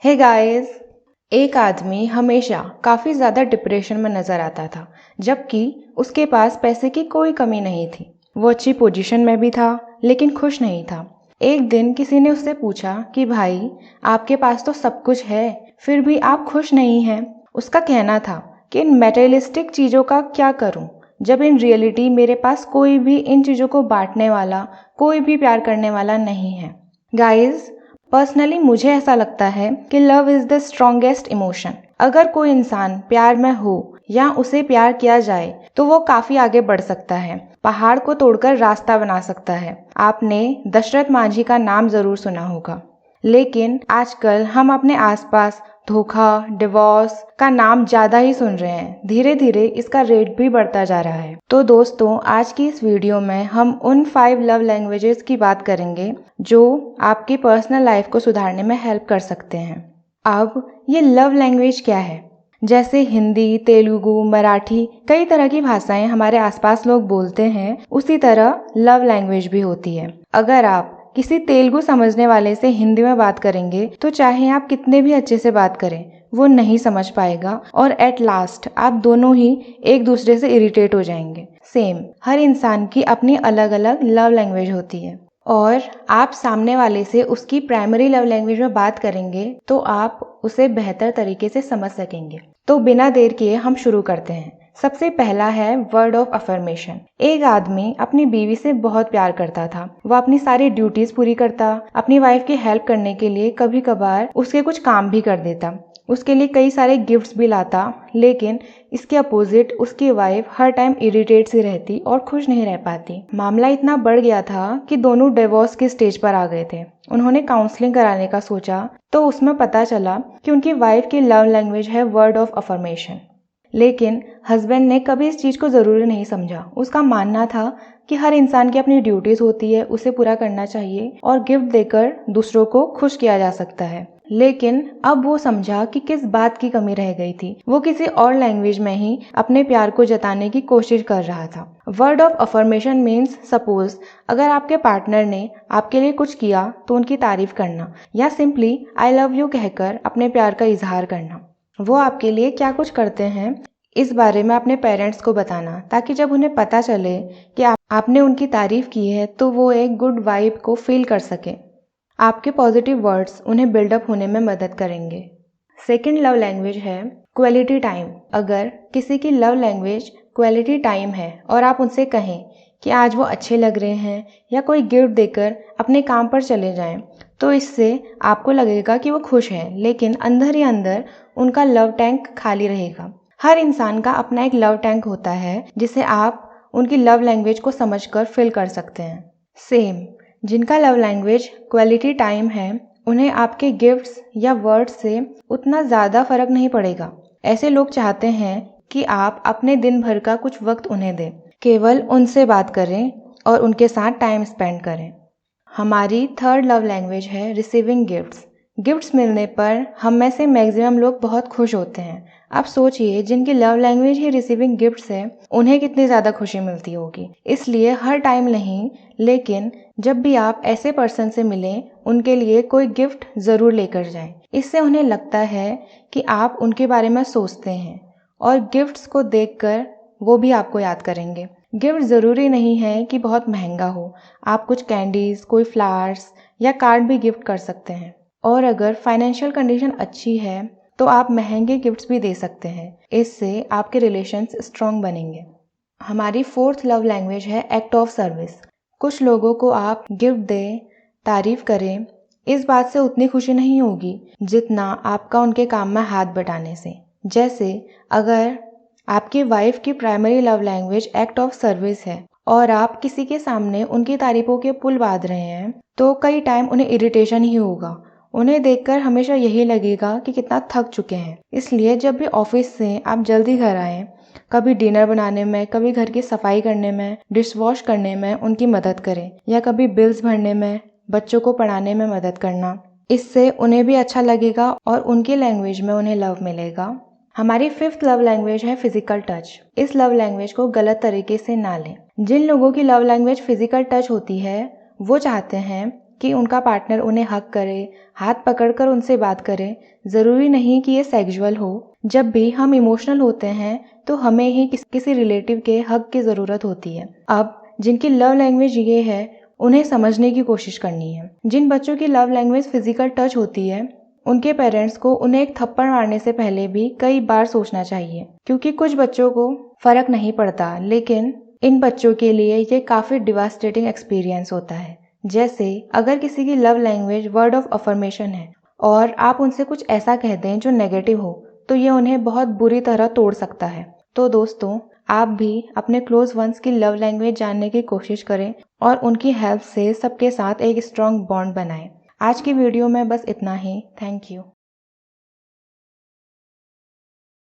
Hey guys. एक आदमी हमेशा काफ़ी ज़्यादा डिप्रेशन में नज़र आता था, जबकि उसके पास पैसे की कोई कमी नहीं थी। वो अच्छी पोजीशन में भी था, लेकिन खुश नहीं था। एक दिन किसी ने उससे पूछा कि भाई, आपके पास तो सब कुछ है, फिर भी आप खुश नहीं हैं। उसका कहना था कि इन मटेरियलिस्टिक चीज़ों का क्या करूं, जब इन रियलिटी मेरे पास कोई भी इन चीज़ों को बांटने वाला, कोई भी प्यार करने वाला नहीं है। गाइस, पर्सनली मुझे ऐसा लगता है कि love is the strongest emotion. अगर कोई इंसान प्यार में हो या उसे प्यार किया जाए तो वो काफ़ी आगे बढ़ सकता है, पहाड़ को तोड़कर रास्ता बना सकता है। आपने दशरथ मांझी का नाम ज़रूर सुना होगा, लेकिन आजकल हम अपने आसपास धोखा, डिवोर्स का नाम ज़्यादा ही सुन रहे हैं। धीरे धीरे इसका रेट भी बढ़ता जा रहा है। तो दोस्तों, आज की इस वीडियो में हम उन 5 लव लैंग्वेजेस की बात करेंगे जो आपकी पर्सनल लाइफ को सुधारने में हेल्प कर सकते हैं। अब ये लव लैंग्वेज क्या है? जैसे हिंदी, तेलुगु, मराठी, कई तरह की भाषाएं हमारे आसपास लोग बोलते हैं, उसी तरह लव लैंग्वेज भी होती है। अगर आप किसी तेलुगु समझने वाले से हिंदी में बात करेंगे तो चाहे आप कितने भी अच्छे से बात करें, वो नहीं समझ पाएगा और एट लास्ट आप दोनों ही एक दूसरे से इरिटेट हो जाएंगे। सेम, हर इंसान की अपनी अलग अलग लव लैंग्वेज होती है और आप सामने वाले से उसकी प्राइमरी लव लैंग्वेज में बात करेंगे तो आप उसे बेहतर तरीके से समझ सकेंगे। तो बिना देर किए हम शुरू करते हैं। सबसे पहला है वर्ड ऑफ अफर्मेशन। एक आदमी अपनी बीवी से बहुत प्यार करता था। वह अपनी सारी ड्यूटीज पूरी करता, अपनी वाइफ की हेल्प करने के लिए कभी कभार उसके कुछ काम भी कर देता, उसके लिए कई सारे गिफ्ट्स भी लाता। लेकिन इसके अपोजिट उसकी वाइफ हर टाइम इरिटेट सी रहती और खुश नहीं रह पाती। मामला इतना बढ़ गया था कि दोनों डिवोर्स के स्टेज पर आ गए थे। उन्होंने काउंसलिंग कराने का सोचा तो उसमें पता चला कि उनकी वाइफ की लव लैंग्वेज है वर्ड ऑफ अफर्मेशन। लेकिन हस्बैंड ने कभी इस चीज़ को ज़रूरी नहीं समझा। उसका मानना था कि हर इंसान की अपनी ड्यूटीज़ होती है, उसे पूरा करना चाहिए और गिफ्ट देकर दूसरों को खुश किया जा सकता है। लेकिन अब वो समझा कि किस बात की कमी रह गई थी। वो किसी और लैंग्वेज में ही अपने प्यार को जताने की कोशिश कर रहा था। Word of affirmation means, suppose अगर आपके पार्टनर ने आपके लिए कुछ किया तो उनकी तारीफ करना या सिंपली आई लव यू कहकर अपने प्यार का इजहार करना। वो आपके लिए क्या कुछ करते हैं इस बारे में अपने पेरेंट्स को बताना, ताकि जब उन्हें पता चले कि आपने उनकी तारीफ की है तो वो एक गुड वाइब को फील कर सके। आपके पॉजिटिव वर्ड्स उन्हें बिल्डअप होने में मदद करेंगे। सेकंड लव लैंग्वेज है क्वालिटी टाइम। अगर किसी की लव लैंग्वेज क्वालिटी टाइम है और आप उनसे कहें कि आज वो अच्छे लग रहे हैं या कोई गिफ्ट देकर अपने काम पर चले जाएं, तो इससे आपको लगेगा कि वो खुश हैं, लेकिन अंदर ही अंदर उनका लव टैंक खाली रहेगा। हर इंसान का अपना एक लव टैंक होता है जिसे आप उनकी लव लैंग्वेज को समझकर फिल कर सकते हैं। सेम, जिनका लव लैंग्वेज क्वालिटी टाइम है, उन्हें आपके गिफ्ट्स या वर्ड्स से उतना ज़्यादा फर्क नहीं पड़ेगा। ऐसे लोग चाहते हैं कि आप अपने दिन भर का कुछ वक्त उन्हें दें, केवल उनसे बात करें और उनके साथ टाइम स्पेंड करें। हमारी थर्ड लव लैंग्वेज है रिसीविंग गिफ्ट्स। गिफ्ट्स मिलने पर हम में से मैक्सिमम लोग बहुत खुश होते हैं। आप सोचिए, जिनकी लव लैंग्वेज ही रिसीविंग गिफ्ट्स है, उन्हें कितनी ज़्यादा खुशी मिलती होगी। इसलिए हर टाइम नहीं, लेकिन जब भी आप ऐसे पर्सन से मिलें, उनके लिए कोई गिफ्ट ज़रूर लेकर जाएं। इससे उन्हें लगता है कि आप उनके बारे में सोचते हैं और गिफ्ट्स को देखकर वो भी आपको याद करेंगे। गिफ्ट ज़रूरी नहीं है कि बहुत महंगा हो। आप कुछ कैंडीज़, कोई फ्लावर्स या कार्ड भी गिफ्ट कर सकते हैं। और अगर फाइनेंशियल कंडीशन अच्छी है तो आप महंगे गिफ्ट्स भी दे सकते हैं। इससे आपके रिलेशंस स्ट्रॉन्ग बनेंगे। हमारी फोर्थ लव लैंग्वेज है एक्ट ऑफ सर्विस। कुछ लोगों को आप गिफ्ट दें, तारीफ करें, इस बात से उतनी खुशी नहीं होगी जितना आपका उनके काम में हाथ बटाने से। जैसे अगर आपकी वाइफ की primary love language act of service है और आप किसी के सामने उनकी तारीफों के पुल बांध रहे हैं, तो कई टाइम उन्हें इरिटेशन ही होगा। उन्हें देखकर हमेशा यही लगेगा कि कितना थक चुके हैं। इसलिए जब भी ऑफिस से आप जल्दी घर आएं, कभी डिनर बनाने में, कभी घर की सफाई करने में, डिश वॉश करने में उनकी मदद करें या कभी बिल्स भरने में, बच्चों को पढ़ाने में मदद करना। इससे उन्हें भी अच्छा लगेगा और उनकी लैंग्वेज में उन्हें लव मिलेगा। हमारी फिफ्थ लव लैंग्वेज है फिजिकल टच। इस लव लैंग्वेज को गलत तरीके से ना लें। जिन लोगों की लव लैंग्वेज फिजिकल टच होती है, वो चाहते हैं कि उनका पार्टनर उन्हें हग करे, हाथ पकड़कर उनसे बात करे। ज़रूरी नहीं कि ये सेक्सुअल हो। जब भी हम इमोशनल होते हैं तो हमें ही किसी रिलेटिव के हग की ज़रूरत होती है। अब जिनकी लव लैंग्वेज ये है उन्हें समझने की कोशिश करनी है। जिन बच्चों की लव लैंग्वेज फिजिकल टच होती है उनके पेरेंट्स को उन्हें एक थप्पड़ मारने से पहले भी कई बार सोचना चाहिए, क्योंकि कुछ बच्चों को फर्क नहीं पड़ता, लेकिन इन बच्चों के लिए ये काफ़ी डिवास्टेटिंग एक्सपीरियंस होता है। जैसे अगर किसी की love language word of affirmation है और आप उनसे कुछ ऐसा कह दें जो नेगेटिव हो, तो ये उन्हें बहुत बुरी तरह तोड़ सकता है। तो दोस्तों, आप भी अपने क्लोज वंस की लव लैंग्वेज जानने की कोशिश करें और उनकी हेल्प से सबके साथ एक स्ट्रॉन्ग बॉन्ड बनाएं। आज की वीडियो में बस इतना ही। Thank you.